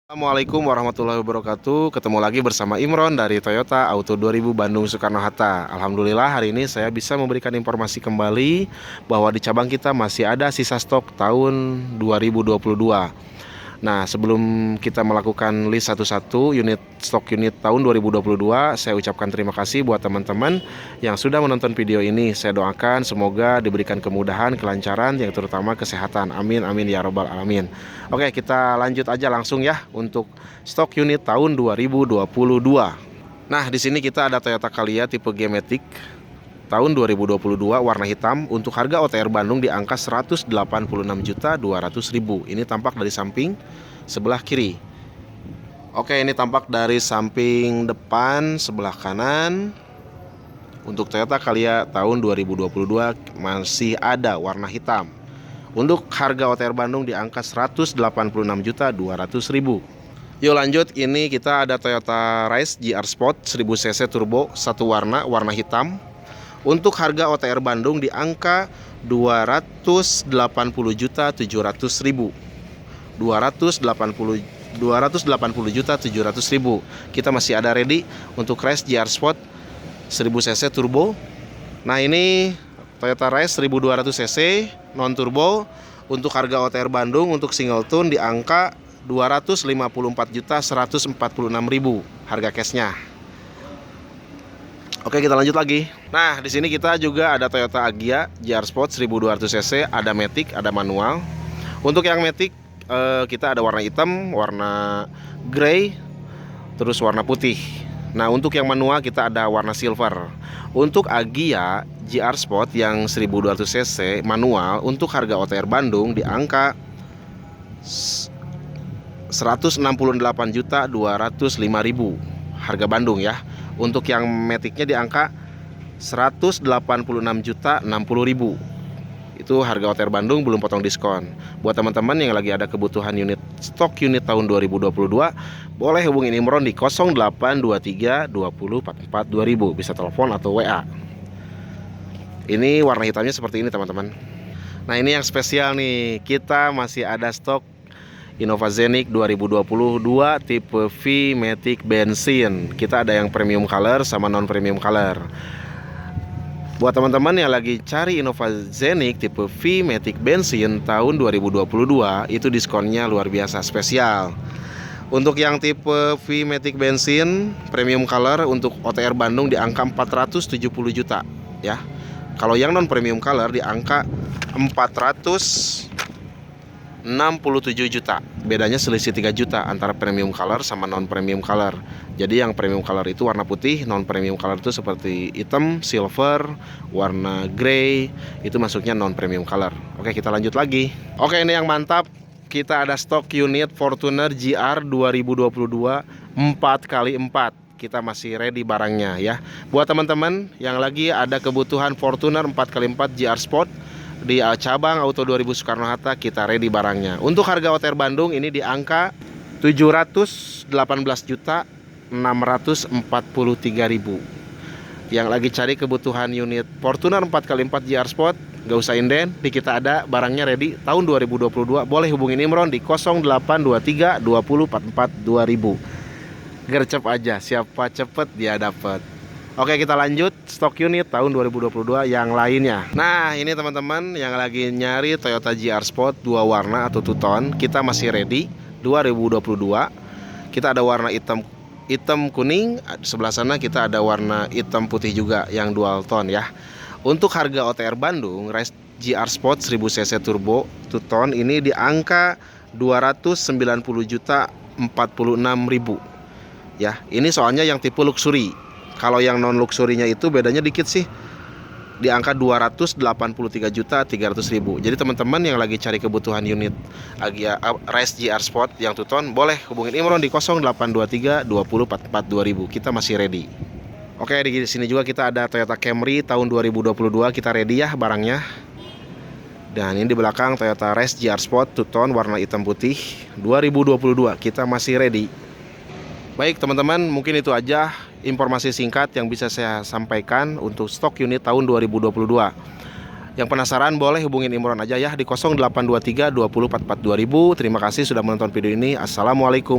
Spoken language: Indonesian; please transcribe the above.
Assalamualaikum warahmatullahi wabarakatuh. Ketemu lagi bersama Imron dari Toyota Auto 2000 Bandung Soekarno-Hatta. Alhamdulillah hari ini saya bisa memberikan informasi kembali bahwa di cabang kita masih ada sisa stok tahun 2022. Nah, sebelum kita melakukan list satu-satu stok unit tahun 2022, saya ucapkan terima kasih buat teman-teman yang sudah menonton video ini. Saya doakan semoga diberikan kemudahan, kelancaran, yang terutama kesehatan. Amin, amin ya robbal alamin. Oke, kita lanjut aja langsung ya untuk stok unit tahun 2022. Nah, di sini kita ada Toyota Calya tipe G-Matic tahun 2022 warna hitam untuk harga OTR Bandung di angka 186.200.000. Ini tampak dari samping sebelah kiri. Oke, ini tampak dari samping depan sebelah kanan. Untuk Toyota Calya tahun 2022 masih ada warna hitam. Untuk harga OTR Bandung di angka 186.200.000. Yuk lanjut, ini kita ada Toyota Rise GR Sport 1000cc turbo satu warna hitam. Untuk harga OTR Bandung di angka 280.700.000. 280.700.000. Kita masih ada ready untuk Rise GR Sport 1000cc turbo. Nah, ini Toyota Rise 1200cc non turbo untuk harga OTR Bandung untuk single tune di angka 254.146.000 harga cashnya. Oke, kita lanjut lagi. Nah, di sini kita juga ada Toyota Agya GR Sport 1200cc, ada matic, ada manual. Untuk yang matic kita ada warna hitam, warna grey, terus warna putih. Nah, untuk yang manual kita ada warna silver. Untuk Agya GR Sport yang 1200cc manual untuk harga OTR Bandung di angka 168.205.000 harga Bandung ya. Untuk yang maticnya di angka 186.060.000. Itu harga OTR Bandung belum potong diskon. Buat teman-teman yang lagi ada kebutuhan stok unit tahun 2022, boleh hubungin Imron di 0823 20 44 2000. Bisa telepon atau WA. Ini warna hitamnya seperti ini teman-teman. Nah, ini yang spesial nih. Kita masih ada stok Innova Zenix 2022 tipe V Matic bensin. Kita ada yang premium color sama non premium color. Buat teman-teman yang lagi cari Innova Zenix tipe V Matic bensin tahun 2022, itu diskonnya luar biasa spesial. Untuk yang tipe V Matic bensin premium color untuk OTR Bandung di angka 470 juta ya. Kalau yang non premium color di angka 467 juta. Bedanya selisih 3 juta antara premium color sama non premium color. Jadi yang premium color itu warna putih, non premium color itu seperti hitam, silver, warna grey, itu masuknya non premium color. Oke, kita lanjut lagi. Oke, ini yang mantap. Kita ada stok unit Fortuner GR 2022 4x4. Kita masih ready barangnya ya. Buat teman-teman yang lagi ada kebutuhan Fortuner 4x4 GR Sport di cabang Auto 2000 Soekarno-Hatta, kita ready barangnya. Untuk harga OTR Bandung ini di angka 718.643.000. Yang lagi cari kebutuhan unit Fortuner 4x4 GR Sport, gak usah inden, di kita ada barangnya ready tahun 2022. Boleh hubungin Imron di 0823 20 44 2000. Gercep aja, siapa cepet dia dapat. Oke, kita lanjut stok unit tahun 2022 yang lainnya. Nah, ini teman-teman yang lagi nyari Toyota GR Sport 2 warna atau 2 tone, kita masih ready 2022. Kita ada warna hitam kuning, sebelah sana kita ada warna hitam putih juga yang dual tone ya. Untuk harga OTR Bandung Rise GR Sport 1000cc turbo 2 tone ini di angka 290.046.000 ya. Ini soalnya yang tipe luxury. Kalau yang non luxurinya itu bedanya dikit sih, di angka 283.300.000. Jadi teman-teman yang lagi cari kebutuhan unit Agya Rise GR Sport yang 2 tone, boleh hubungin Imron di 0823 20 44 2000. Kita masih ready. Oke, di sini juga kita ada Toyota Camry tahun 2022, kita ready ya barangnya. Dan ini di belakang Toyota Rise GR Sport 2 tone warna hitam putih 2022, kita masih ready. Baik teman-teman, mungkin itu aja informasi singkat yang bisa saya sampaikan untuk stok unit tahun 2022. Yang penasaran boleh hubungin Imron aja ya di 0823 20 44 2000. Terima kasih sudah menonton video ini. Assalamualaikum.